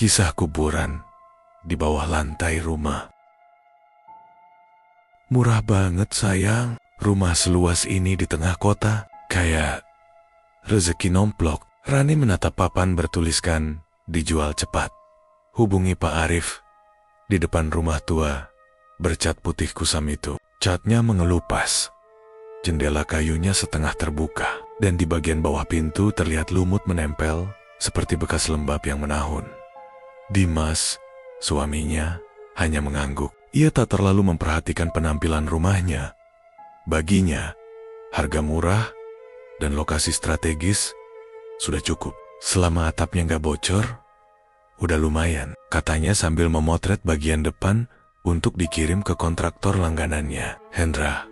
Kisah kuburan di bawah lantai rumah. Murah banget sayang, rumah seluas ini di tengah kota, kayak rezeki nomplok. Rani menatap papan bertuliskan, dijual cepat. Hubungi Pak Arif. Di depan rumah tua, bercat putih kusam itu. Catnya mengelupas. Jendela kayunya setengah terbuka, dan di bagian bawah pintu terlihat lumut menempel, seperti bekas lembab yang menahun. Dimas, suaminya, hanya mengangguk. Ia tak terlalu memperhatikan penampilan rumahnya. Baginya, harga murah dan lokasi strategis sudah cukup. Selama atapnya gak bocor, udah lumayan, katanya sambil memotret bagian depan untuk dikirim ke kontraktor langganannya. Hendra,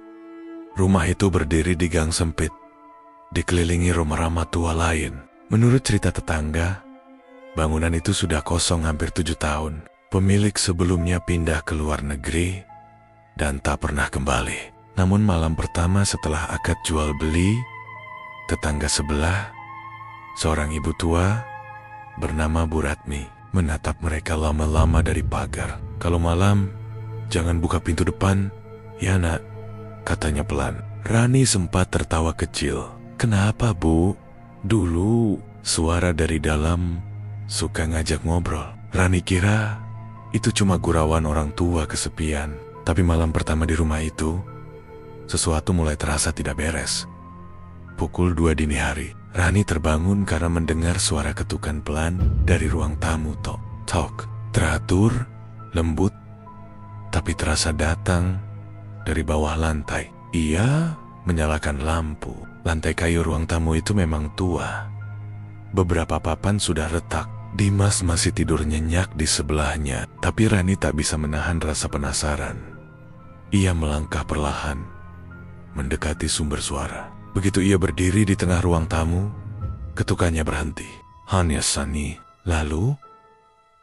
rumah itu berdiri di gang sempit, dikelilingi rumah-rumah tua lain. Menurut cerita tetangga, bangunan itu sudah kosong hampir 7 tahun. Pemilik sebelumnya pindah ke luar negeri dan tak pernah kembali. Namun malam pertama setelah akad jual beli, tetangga sebelah, seorang ibu tua bernama Bu Ratmi, menatap mereka lama-lama dari pagar. Kalau malam, jangan buka pintu depan, ya nak, katanya pelan. Rani sempat tertawa kecil. Kenapa Bu? Dulu suara dari dalam suka ngajak ngobrol. Rani kira itu cuma gurauan orang tua kesepian. Tapi malam pertama di rumah itu, sesuatu mulai terasa tidak beres. Pukul 2 dini hari, Rani terbangun karena mendengar suara ketukan pelan dari ruang tamu. Tok, tok, teratur, lembut, tapi terasa datang dari bawah lantai. Ia menyalakan lampu. Lantai kayu ruang tamu itu memang tua. Beberapa papan sudah retak. Dimas masih tidur nyenyak di sebelahnya, tapi Rani tak bisa menahan rasa penasaran. Ia melangkah perlahan, mendekati sumber suara. Begitu ia berdiri di tengah ruang tamu, ketukannya berhenti. Hanya Sani. Lalu,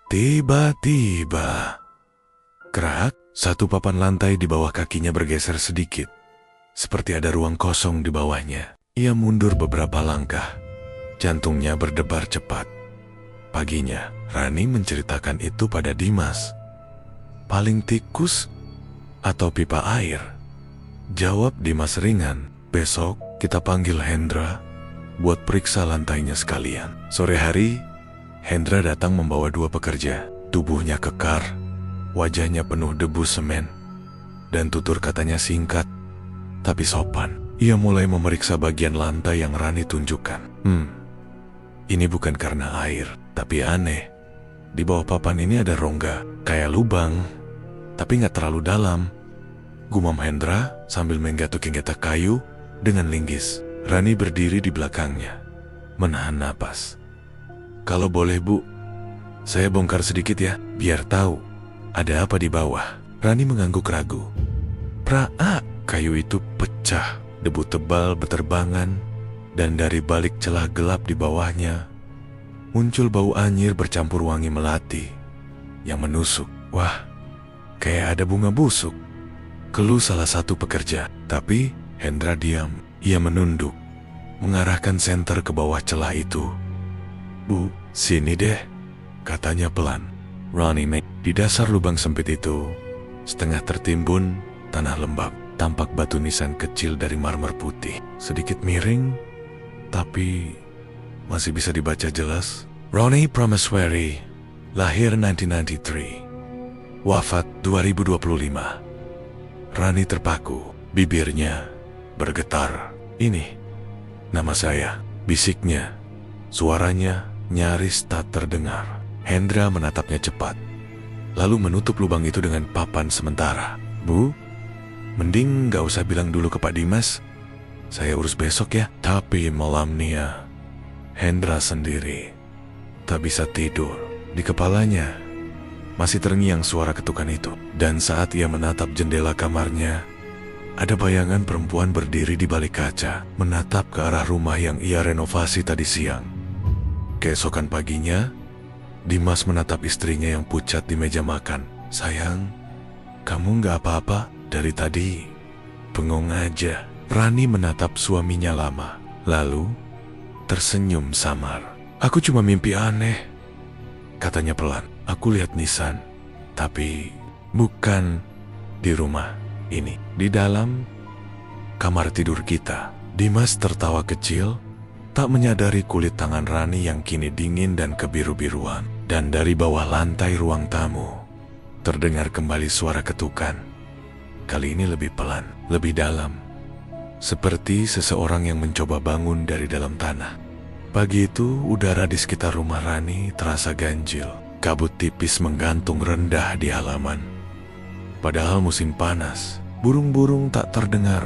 tiba-tiba, kerak, satu papan lantai di bawah kakinya bergeser sedikit. Seperti ada ruang kosong di bawahnya. Ia mundur beberapa langkah. Jantungnya berdebar cepat. Paginya, Rani menceritakan itu pada Dimas. Paling tikus atau pipa air? Jawab Dimas ringan. Besok kita panggil Hendra buat periksa lantainya sekalian. Sore hari, Hendra datang membawa 2 pekerja. Tubuhnya kekar, wajahnya penuh debu semen, dan tutur katanya singkat, tapi sopan. Ia mulai memeriksa bagian lantai yang Rani tunjukkan. Ini bukan karena air, tapi aneh. Di bawah papan ini ada rongga, kayak lubang, tapi gak terlalu dalam. Gumam Hendra sambil menggatuk-gatuk kayu dengan linggis. Rani berdiri di belakangnya, menahan napas. Kalau boleh Bu, saya bongkar sedikit ya, biar tahu ada apa di bawah. Rani mengangguk ragu. Kayu itu pecah, debu tebal beterbangan, dan dari balik celah gelap di bawahnya muncul bau anyir bercampur wangi melati yang menusuk. Wah, kayak ada bunga busuk, keluh salah satu pekerja. Tapi Hendra diam. Ia menunduk, mengarahkan senter ke bawah celah itu. Bu, sini deh, katanya pelan. Rani di dasar lubang sempit itu, setengah tertimbun tanah lembab. Tampak batu nisan kecil dari marmer putih, sedikit miring, tapi masih bisa dibaca jelas. Ronnie Prameswari, lahir 1993, wafat 2025. Rani terpaku, bibirnya bergetar. Ini nama saya, bisiknya. Suaranya nyaris tak terdengar. Hendra menatapnya cepat, lalu menutup lubang itu dengan papan sementara. Bu, mending gak usah bilang dulu ke Pak Dimas. Saya urus besok ya. Tapi malamnya, Hendra sendiri tak bisa tidur. Di kepalanya masih terngiang suara ketukan itu. Dan saat ia menatap jendela kamarnya, ada bayangan perempuan berdiri di balik kaca, menatap ke arah rumah yang ia renovasi tadi siang. Keesokan paginya, Dimas menatap istrinya yang pucat di meja makan. Sayang, kamu gak apa-apa? Dari tadi bengong aja. Rani menatap suaminya lama, lalu tersenyum samar. Aku cuma mimpi aneh. katanya pelan. Aku lihat nisan, tapi bukan di rumah ini. Di dalam kamar tidur kita. Dimas tertawa kecil, tak menyadari kulit tangan Rani yang kini dingin dan kebiru-biruan. Dan dari bawah lantai ruang tamu, terdengar kembali suara ketukan. Kali ini lebih pelan, lebih dalam. Seperti seseorang yang mencoba bangun dari dalam tanah. Pagi itu, udara di sekitar rumah Rani terasa ganjil. Kabut tipis menggantung rendah di halaman. Padahal musim panas, burung-burung tak terdengar,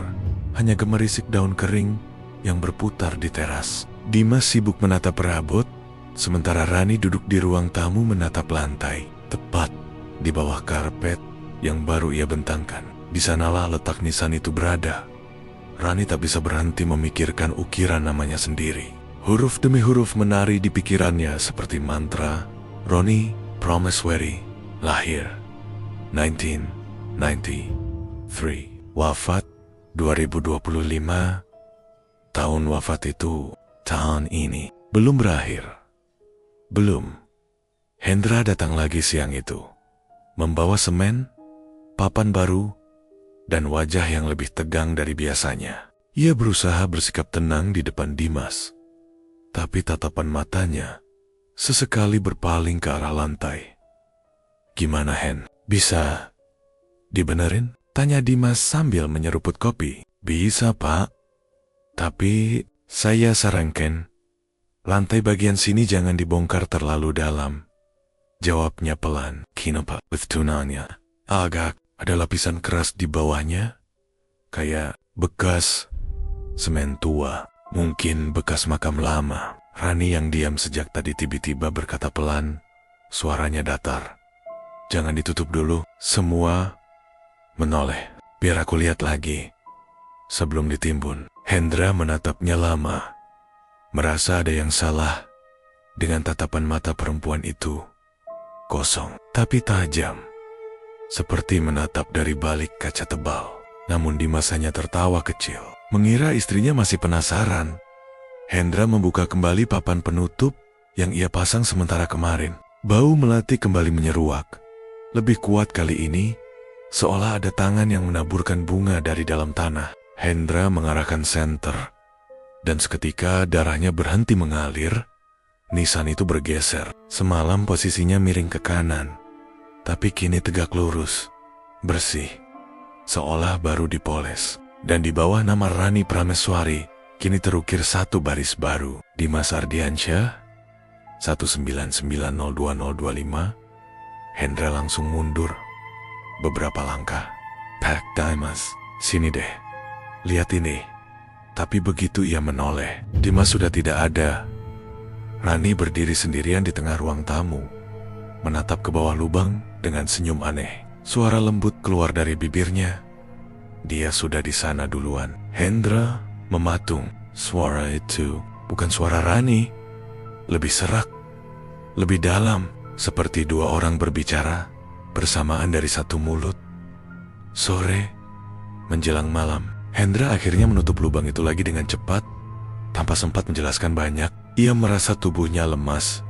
hanya gemerisik daun kering yang berputar di teras. Dimas sibuk menatap perabot, sementara Rani duduk di ruang tamu menatap lantai, tepat di bawah karpet yang baru ia bentangkan. Di sanalah letak nisan itu berada. Rani tak bisa berhenti memikirkan ukiran namanya sendiri. Huruf demi huruf menari di pikirannya seperti mantra. Roni Prameswari, lahir 1993, wafat 2025. Tahun wafat itu tahun ini. Belum berakhir. Belum. Hendra datang lagi siang itu, membawa semen, papan baru, dan wajah yang lebih tegang dari biasanya. Ia berusaha bersikap tenang di depan Dimas, tapi tatapan matanya sesekali berpaling ke arah lantai. Gimana, Hen? Bisa dibenerin? Tanya Dimas sambil menyeruput kopi. Bisa, Pak. Tapi saya sarankan, lantai bagian sini jangan dibongkar terlalu dalam. Jawabnya pelan. Kenapa? With tunanya. Agak ada lapisan keras di bawahnya. Kayak bekas semen tua. Mungkin bekas makam lama. Rani yang diam sejak tadi tiba-tiba berkata pelan, suaranya datar. Jangan ditutup dulu. Semua menoleh. Biar aku lihat lagi sebelum ditimbun. Hendra menatapnya lama, merasa ada yang salah dengan tatapan mata perempuan itu. Kosong, tapi tajam, seperti menatap dari balik kaca tebal. Namun Dimas hanya tertawa kecil, mengira istrinya masih penasaran. Hendra membuka kembali papan penutup yang ia pasang sementara kemarin. Bau melati kembali menyeruak. Lebih kuat kali ini, seolah ada tangan yang menaburkan bunga dari dalam tanah. Hendra mengarahkan senter, dan seketika darahnya berhenti mengalir. Nisan itu bergeser. Semalam posisinya miring ke kanan, tapi kini tegak lurus, bersih, seolah baru dipoles. Dan di bawah nama Rani Prameswari, kini terukir satu baris baru. Dimas Ardiansyah, 199020025. Hendra langsung mundur beberapa langkah. Pak Dimas, sini deh. Lihat ini. Tapi begitu ia menoleh, Dimas sudah tidak ada. Rani berdiri sendirian di tengah ruang tamu, menatap ke bawah lubang dengan senyum aneh. Suara lembut keluar dari bibirnya. Dia sudah di sana duluan. Hendra mematung. Suara itu bukan suara Rani. Lebih serak, lebih dalam, seperti dua orang berbicara bersamaan dari satu mulut. Sore menjelang malam, Hendra akhirnya menutup lubang itu lagi dengan cepat, tanpa sempat menjelaskan banyak. Ia merasa tubuhnya lemas,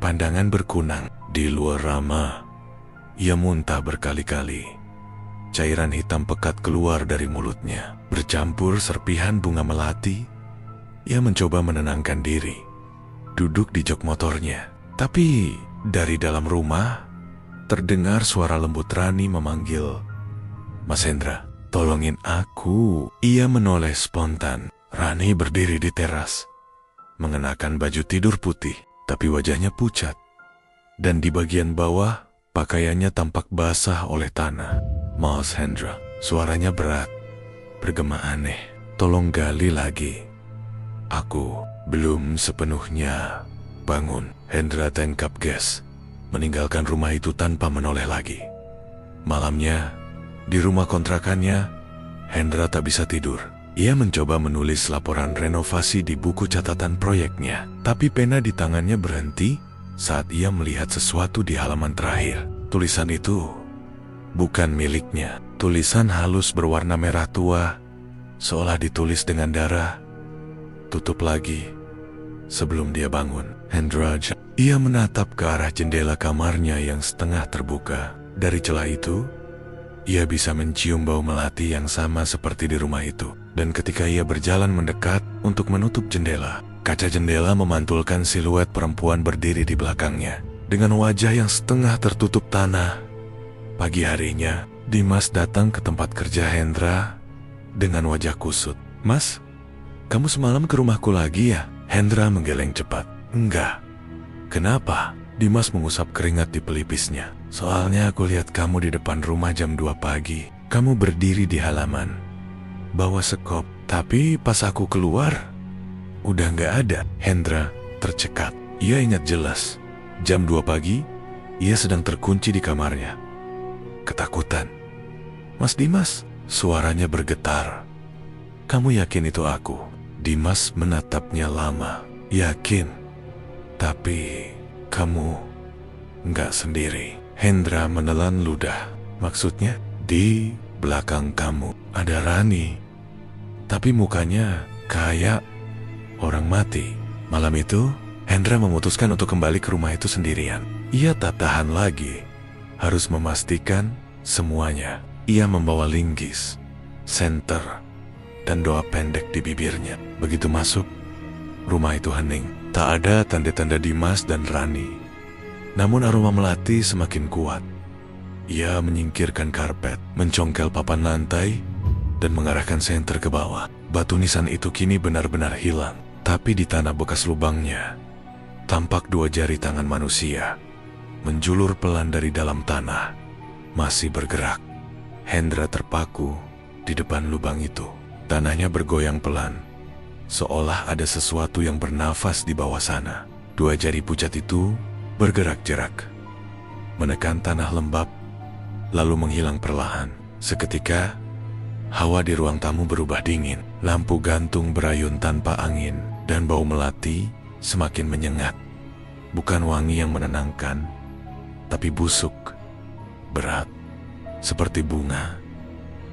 pandangan berkunang. Di luar Rama, ia muntah berkali-kali. Cairan hitam pekat keluar dari mulutnya, bercampur serpihan bunga melati. Ia mencoba menenangkan diri, duduk di jok motornya. Tapi dari dalam rumah, terdengar suara lembut Rani memanggil, "Mas Hendra, tolongin aku." Ia menoleh spontan. Rani berdiri di teras, mengenakan baju tidur putih, tapi wajahnya pucat. Dan di bagian bawah, pakaiannya tampak basah oleh tanah. "Mas Hendra," suaranya berat, bergema aneh. "Tolong gali lagi. Aku belum sepenuhnya bangun." Hendra tangkap gas, meninggalkan rumah itu tanpa menoleh lagi. Malamnya, di rumah kontrakannya, Hendra tak bisa tidur. Ia mencoba menulis laporan renovasi di buku catatan proyeknya, tapi pena di tangannya berhenti saat ia melihat sesuatu di halaman terakhir. Tulisan itu bukan miliknya. Tulisan halus berwarna merah tua, seolah ditulis dengan darah. "Tutup lagi sebelum dia bangun." Hendra. Ia menatap ke arah jendela kamarnya yang setengah terbuka. Dari celah itu, ia bisa mencium bau melati yang sama seperti di rumah itu. Dan ketika ia berjalan mendekat untuk menutup jendela, kaca jendela memantulkan siluet perempuan berdiri di belakangnya. Dengan wajah yang setengah tertutup tanah. Pagi harinya, Dimas datang ke tempat kerja Hendra dengan wajah kusut. "Mas, kamu semalam ke rumahku lagi ya?" Hendra menggeleng cepat. "Enggak." "Kenapa?" Dimas mengusap keringat di pelipisnya. "Soalnya aku lihat kamu di depan rumah jam 2 pagi. Kamu berdiri di halaman, bawa sekop. Tapi pas aku keluar, udah nggak ada." Hendra tercekat. Ia ingat jelas, jam 2 pagi, ia sedang terkunci di kamarnya. Ketakutan. "Mas Dimas," suaranya bergetar. "Kamu yakin itu aku?" Dimas menatapnya lama. "Yakin. Tapi kamu nggak sendiri." Hendra menelan ludah. "Maksudnya?" "Di belakang kamu ada Rani. Tapi mukanya kayak orang mati." Malam itu, Hendra memutuskan untuk kembali ke rumah itu sendirian. Ia tak tahan lagi. Harus memastikan semuanya. Ia membawa linggis, senter, dan doa pendek di bibirnya. Begitu masuk, rumah itu hening. Tak ada tanda-tanda Dimas dan Rani. Namun aroma melati semakin kuat. Ia menyingkirkan karpet, mencongkel papan lantai, dan mengarahkan senter ke bawah. Batu nisan itu kini benar-benar hilang. Tapi di tanah bekas lubangnya, tampak 2 jari tangan manusia, menjulur pelan dari dalam tanah, masih bergerak. Hendra terpaku di depan lubang itu. Tanahnya bergoyang pelan, seolah ada sesuatu yang bernafas di bawah sana. 2 jari pucat itu bergerak-gerak, menekan tanah lembab, lalu menghilang perlahan. Seketika, hawa di ruang tamu berubah dingin. Lampu gantung berayun tanpa angin, dan bau melati semakin menyengat. Bukan wangi yang menenangkan, tapi busuk, berat, seperti bunga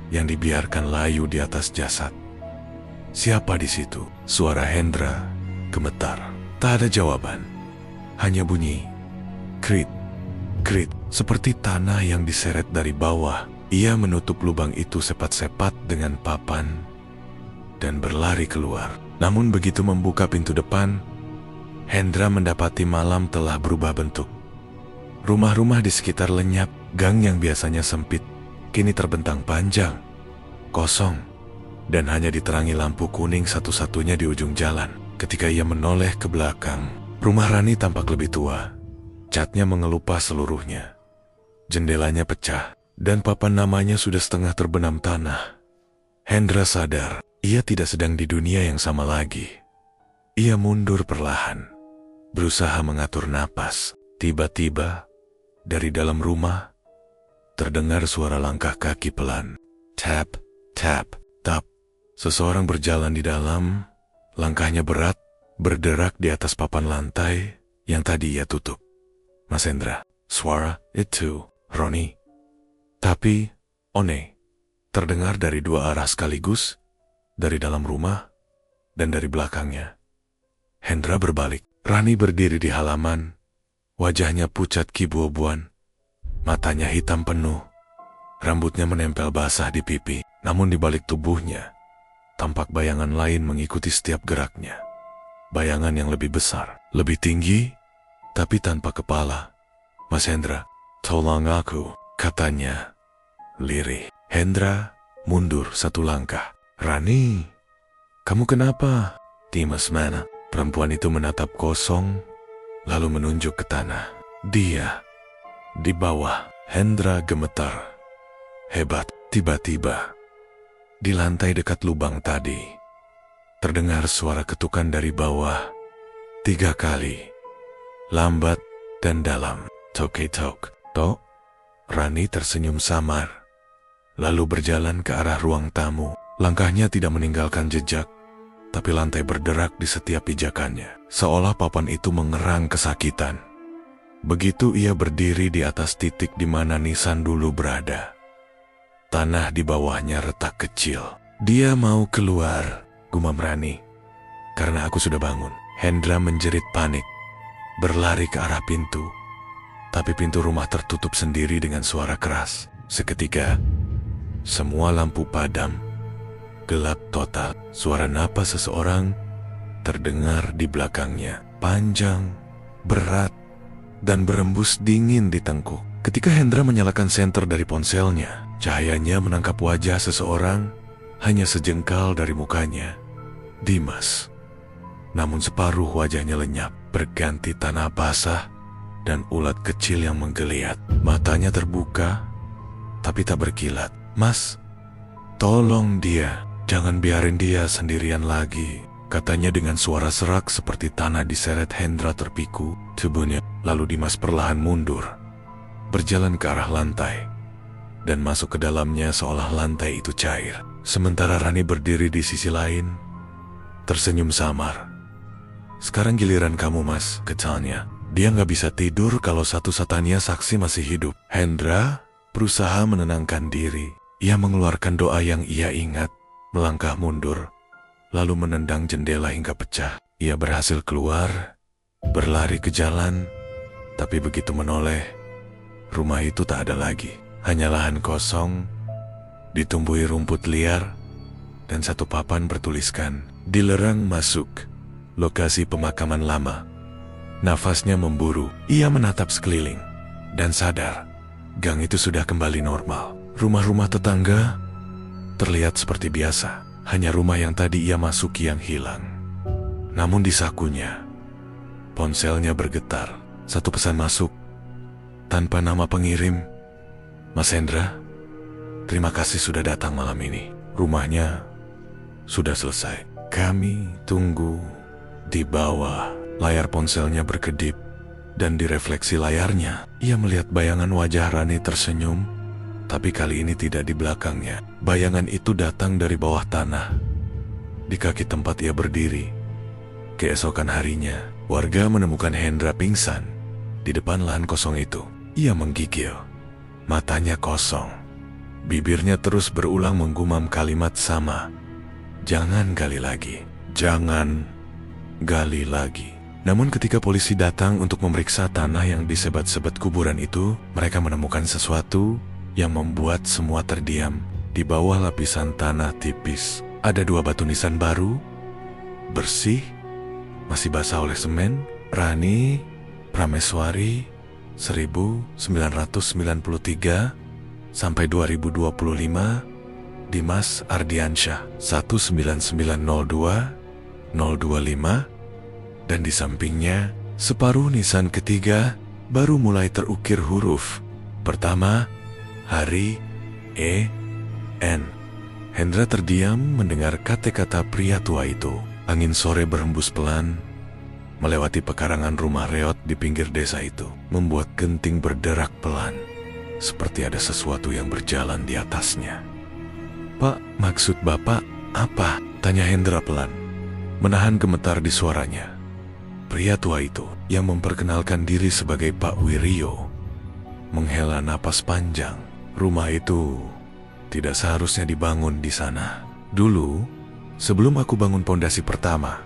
yang dibiarkan layu di atas jasad. "Siapa di situ?" Suara Hendra gemetar. Tak ada jawaban. Hanya bunyi krit, krit, seperti tanah yang diseret dari bawah. Ia menutup lubang itu sepat-sepat dengan papan dan berlari keluar. Namun begitu membuka pintu depan, Hendra mendapati malam telah berubah bentuk. Rumah-rumah di sekitar lenyap. Gang yang biasanya sempit kini terbentang panjang, kosong, dan hanya diterangi lampu kuning satu-satunya di ujung jalan. Ketika ia menoleh ke belakang, rumah Rani tampak lebih tua. Catnya mengelupas seluruhnya. Jendelanya pecah, dan papan namanya sudah setengah terbenam tanah. Hendra sadar, ia tidak sedang di dunia yang sama lagi. Ia mundur perlahan, berusaha mengatur napas. Tiba-tiba, dari dalam rumah, terdengar suara langkah kaki pelan. Tap, tap, tap. Seseorang berjalan di dalam, langkahnya berat, berderak di atas papan lantai yang tadi ia tutup. "Mas Hendra." Suara itu, Roni. Tapi, One, terdengar dari 2 arah sekaligus, dari dalam rumah, dan dari belakangnya. Hendra berbalik. Rani berdiri di halaman, wajahnya pucat kibuobuan, matanya hitam penuh, rambutnya menempel basah di pipi. Namun di balik tubuhnya, tampak bayangan lain mengikuti setiap geraknya. Bayangan yang lebih besar, lebih tinggi, tapi tanpa kepala. "Mas Hendra, tolong aku," katanya, lirih. Hendra mundur 1 langkah. "Rani, kamu kenapa?" "Dimas mana?" Perempuan itu menatap kosong, lalu menunjuk ke tanah. "Dia di bawah." Hendra gemetar. Hebat. Tiba-tiba, di lantai dekat lubang tadi, terdengar suara ketukan dari bawah 3 kali, lambat dan dalam. "Tok-tok, tok." Rani tersenyum samar, lalu berjalan ke arah ruang tamu. Langkahnya tidak meninggalkan jejak, tapi lantai berderak di setiap pijakannya, seolah papan itu mengerang kesakitan. Begitu ia berdiri di atas titik di mana nisan dulu berada, tanah di bawahnya retak kecil. "Dia mau keluar," gumam Rani. "Karena aku sudah bangun." Hendra menjerit panik. berlari ke arah pintu. Tapi pintu rumah tertutup sendiri dengan suara keras. Seketika, semua lampu padam. Gelap total. Suara napas seseorang terdengar di belakangnya. Panjang, berat, dan berembus dingin di tengkuk. Ketika Hendra menyalakan senter dari ponselnya, cahayanya menangkap wajah seseorang hanya sejengkal dari mukanya. Dimas. Namun separuh wajahnya lenyap, berganti tanah basah dan ulat kecil yang menggeliat. Matanya terbuka, tapi tak berkilat. "Mas, tolong dia, jangan biarin dia sendirian lagi," katanya dengan suara serak seperti tanah diseret. Hendra terpiku tubuhnya. Lalu Dimas perlahan mundur, berjalan ke arah lantai, dan masuk ke dalamnya seolah lantai itu cair. Sementara Rani berdiri di sisi lain, tersenyum samar. "Sekarang giliran kamu, Mas," kecalnya. Dia nggak bisa tidur kalau satu-satunya saksi masih hidup. Hendra berusaha menenangkan diri. Ia mengeluarkan doa yang ia ingat, melangkah mundur, lalu menendang jendela hingga pecah. Ia berhasil keluar, berlari ke jalan, tapi begitu menoleh, rumah itu tak ada lagi. Hanya lahan kosong, ditumbuhi rumput liar, dan satu papan bertuliskan, "Dilarang masuk, lokasi pemakaman lama." Nafasnya memburu. Ia menatap sekeliling, dan sadar, gang itu sudah kembali normal. Rumah-rumah tetangga terlihat seperti biasa, hanya rumah yang tadi ia masuki yang hilang. Namun di sakunya, ponselnya bergetar. Satu pesan masuk, tanpa nama pengirim. "Mas Hendra, terima kasih sudah datang malam ini. Rumahnya sudah selesai. Kami tunggu di bawah." Layar ponselnya berkedip, dan di refleksi layarnya, ia melihat bayangan wajah Rani tersenyum, tapi kali ini tidak di belakangnya. Bayangan itu datang dari bawah tanah, di kaki tempat ia berdiri. Keesokan harinya, warga menemukan Hendra pingsan di depan lahan kosong itu. Ia menggigil, matanya kosong. Bibirnya terus berulang menggumam kalimat sama, "Jangan gali lagi, jangan gali lagi." Namun ketika polisi datang untuk memeriksa tanah yang disebat-sebat kuburan itu, mereka menemukan sesuatu yang membuat semua terdiam. Di bawah lapisan tanah tipis, ada 2 batu nisan baru, bersih, masih basah oleh semen. Rani Prameswari 1993 sampai 2025, Dimas Ardiansyah 19902025, dan di sampingnya separuh nisan ketiga baru mulai terukir huruf pertama, hari, E.N. Hendra terdiam mendengar kata-kata pria tua itu. Angin sore berhembus pelan melewati pekarangan rumah reot di pinggir desa itu, membuat genting berderak pelan, seperti ada sesuatu yang berjalan di atasnya. "Pak, maksud Bapak apa?" tanya Hendra pelan, menahan gemetar di suaranya. Pria tua itu, yang memperkenalkan diri sebagai Pak Wiryo, menghela napas panjang. "Rumah itu tidak seharusnya dibangun di sana. Dulu, sebelum aku bangun pondasi pertama,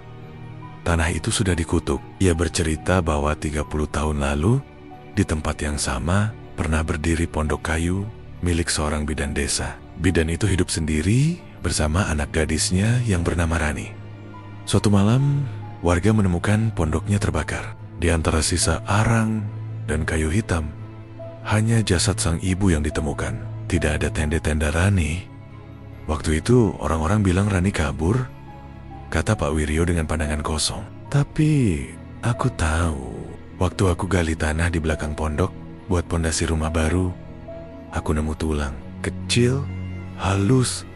tanah itu sudah dikutuk." Ia bercerita bahwa 30 tahun lalu, di tempat yang sama, pernah berdiri pondok kayu milik seorang bidan desa. Bidan itu hidup sendiri bersama anak gadisnya yang bernama Rani. Suatu malam, warga menemukan pondoknya terbakar. Di antara sisa arang dan kayu hitam, hanya jasad sang ibu yang ditemukan. Tidak ada tenda-tenda Rani. Waktu itu orang-orang bilang Rani kabur, kata Pak Wiryo dengan pandangan kosong. "Tapi aku tahu, waktu aku gali tanah di belakang pondok buat pondasi rumah baru, aku nemu tulang kecil, halus,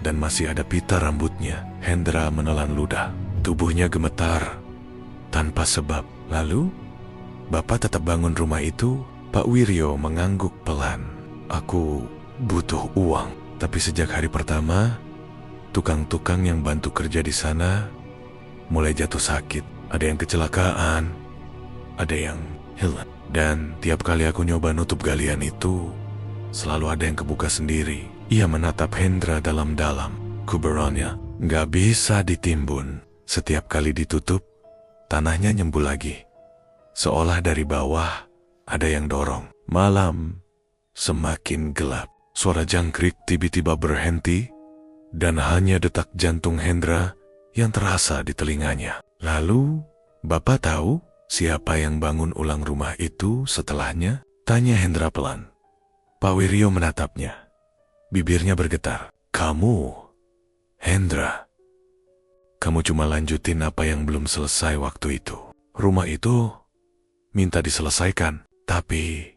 dan masih ada pita rambutnya." Hendra menelan ludah. Tubuhnya gemetar tanpa sebab. "Lalu, Bapak tetap bangun rumah itu?" Pak Wiryo mengangguk pelan. "Aku butuh uang. Tapi sejak hari pertama, tukang-tukang yang bantu kerja di sana mulai jatuh sakit. Ada yang kecelakaan, ada yang hilang. Dan tiap kali aku nyoba nutup galian itu, selalu ada yang kebuka sendiri." Ia menatap Hendra dalam-dalam. "Kuburannya nggak bisa ditimbun. Setiap kali ditutup, tanahnya nyembul lagi. seolah dari bawah ada yang dorong. Malam semakin gelap. Suara jangkrik tiba-tiba berhenti dan hanya detak jantung Hendra yang terasa di telinganya. Lalu, Bapak tahu siapa yang bangun ulang rumah itu setelahnya? Tanya Hendra pelan. Pak Wiryo menatapnya. Bibirnya bergetar. Kamu, Hendra. Kamu cuma lanjutin apa yang belum selesai waktu itu. Rumah itu minta diselesaikan, tapi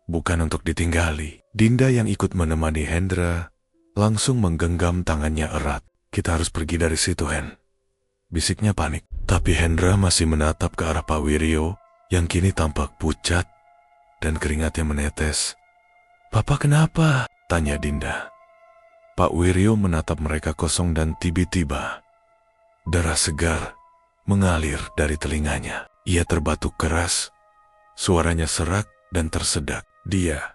bukan untuk ditinggali. Dinda yang ikut menemani Hendra langsung menggenggam tangannya erat. Kita harus pergi dari situ, Hen. Bisiknya panik. Tapi Hendra masih menatap ke arah Pak Wiryo yang kini tampak pucat dan keringatnya menetes. Papa kenapa? Tanya Dinda. Pak Wiryo menatap mereka kosong dan tiba-tiba darah segar mengalir dari telinganya. Ia terbatuk keras, suaranya serak dan tersedak. Dia,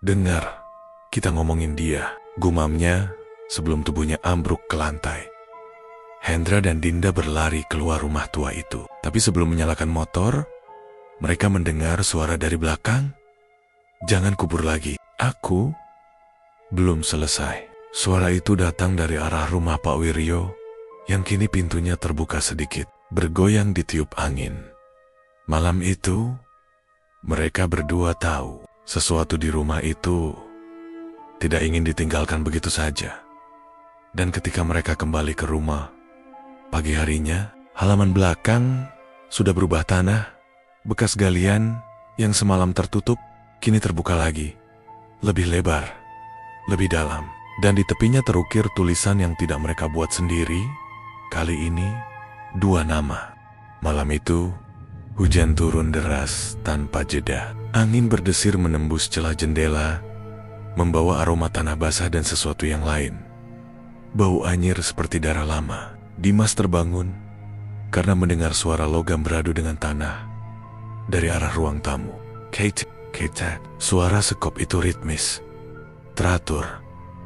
dengar, kita ngomongin dia, gumamnya sebelum tubuhnya ambruk ke lantai. Hendra dan Dinda berlari keluar rumah tua itu. Tapi sebelum menyalakan motor, mereka mendengar suara dari belakang. Jangan kubur lagi. Aku belum selesai. Suara itu datang dari arah rumah Pak Wiryo yang kini pintunya terbuka sedikit, bergoyang ditiup angin. Malam itu, mereka berdua tahu sesuatu di rumah itu tidak ingin ditinggalkan begitu saja. Dan ketika mereka kembali ke rumah, pagi harinya, halaman belakang sudah berubah tanah. Bekas galian yang semalam tertutup kini terbuka lagi. Lebih lebar, lebih dalam. Dan di tepinya terukir tulisan yang tidak mereka buat sendiri. Kali ini, 2 nama. Malam itu, hujan turun deras tanpa jeda. Angin berdesir menembus celah jendela, membawa aroma tanah basah dan sesuatu yang lain. Bau anyir seperti darah lama. Dimas terbangun karena mendengar suara logam beradu dengan tanah dari arah ruang tamu. Kate. Suara sekop itu ritmis, teratur,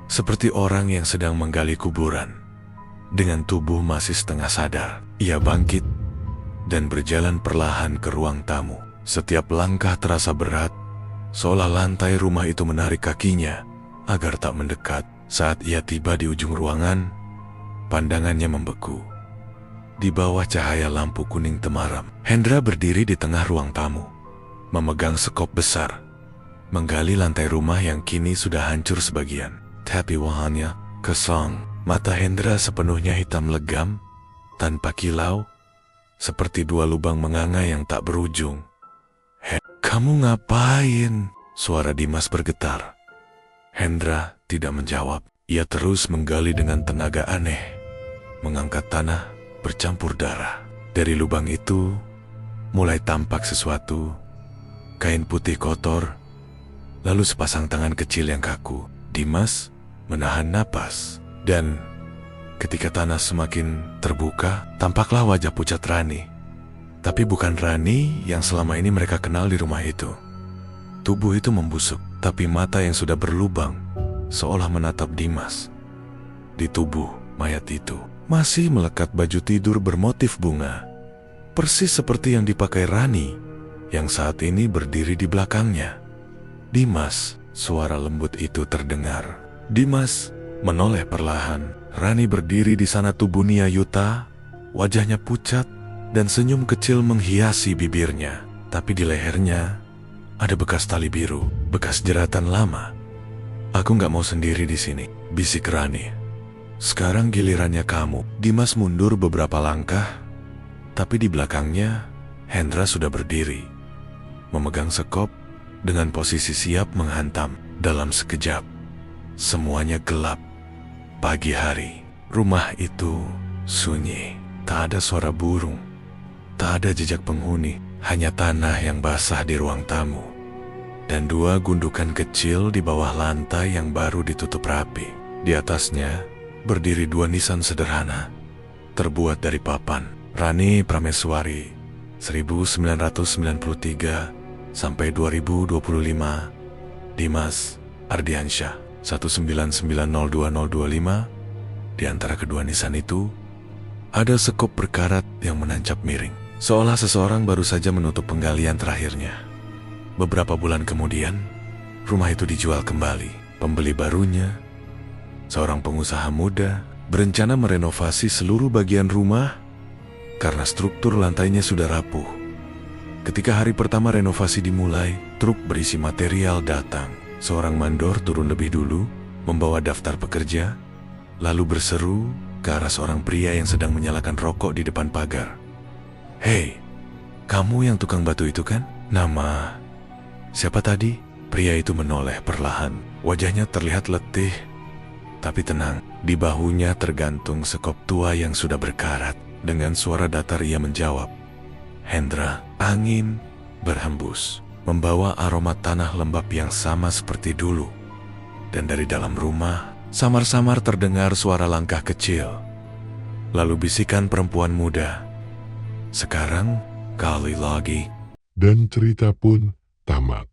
seperti orang yang sedang menggali kuburan. Dengan tubuh masih setengah sadar, ia bangkit dan berjalan perlahan ke ruang tamu. Setiap langkah terasa berat, seolah lantai rumah itu menarik kakinya agar tak mendekat. Saat ia tiba di ujung ruangan, pandangannya membeku. Di bawah cahaya lampu kuning temaram, Hendra berdiri di tengah ruang tamu, memegang sekop besar, menggali lantai rumah yang kini sudah hancur sebagian. Tapi wajahnya kosong. Mata Hendra sepenuhnya hitam legam, tanpa kilau, seperti 2 lubang menganga yang tak berujung. Kamu ngapain? Suara Dimas bergetar. Hendra tidak menjawab. Ia terus menggali dengan tenaga aneh, mengangkat tanah bercampur darah. Dari lubang itu mulai tampak sesuatu. Kain putih kotor, lalu sepasang tangan kecil yang kaku. Dimas menahan napas, dan ketika tanah semakin terbuka, tampaklah wajah pucat Rani. Tapi bukan Rani yang selama ini mereka kenal di rumah itu. Tubuh itu membusuk, tapi mata yang sudah berlubang seolah menatap Dimas. Di tubuh mayat itu masih melekat baju tidur bermotif bunga, persis seperti yang dipakai Rani yang saat ini berdiri di belakangnya. Dimas, suara lembut itu terdengar. Dimas menoleh perlahan. Rani berdiri di sana, tubuhnya Yuta, wajahnya pucat dan senyum kecil menghiasi bibirnya. Tapi di lehernya ada bekas tali biru, bekas jeratan lama. Aku nggak mau sendiri di sini, bisik Rani. Sekarang gilirannya kamu. Dimas mundur beberapa langkah, tapi di belakangnya Hendra sudah berdiri, memegang sekop dengan posisi siap menghantam. Dalam sekejap, semuanya gelap. Pagi hari, rumah itu sunyi. Tak ada suara burung, tak ada jejak penghuni, hanya tanah yang basah di ruang tamu, dan 2 gundukan kecil di bawah lantai yang baru ditutup rapi. Di atasnya berdiri 2 nisan sederhana, terbuat dari papan. Rani Prameswari, 1993 sampai 2025. Dimas Ardiansyah, 19902025. Di antara kedua nisan itu, ada sekop berkarat yang menancap miring. seolah seseorang baru saja menutup penggalian terakhirnya. Beberapa bulan kemudian, rumah itu dijual kembali. Pembeli barunya, seorang pengusaha muda, berencana merenovasi seluruh bagian rumah karena struktur lantainya sudah rapuh. Ketika hari pertama renovasi dimulai, truk berisi material datang. Seorang mandor turun lebih dulu, membawa daftar pekerja, lalu berseru ke arah seorang pria yang sedang menyalakan rokok di depan pagar. "Hei, kamu yang tukang batu itu kan? Nama siapa tadi?" Pria itu menoleh perlahan. Wajahnya terlihat letih, tapi tenang. Di bahunya tergantung sekop tua yang sudah berkarat. Dengan suara datar ia menjawab, "Hendra." Angin berhembus, membawa aroma tanah lembab yang sama seperti dulu. Dan dari dalam rumah, samar-samar terdengar suara langkah kecil. Lalu bisikan perempuan muda, "Sekarang kali lagi." Dan cerita pun tamat.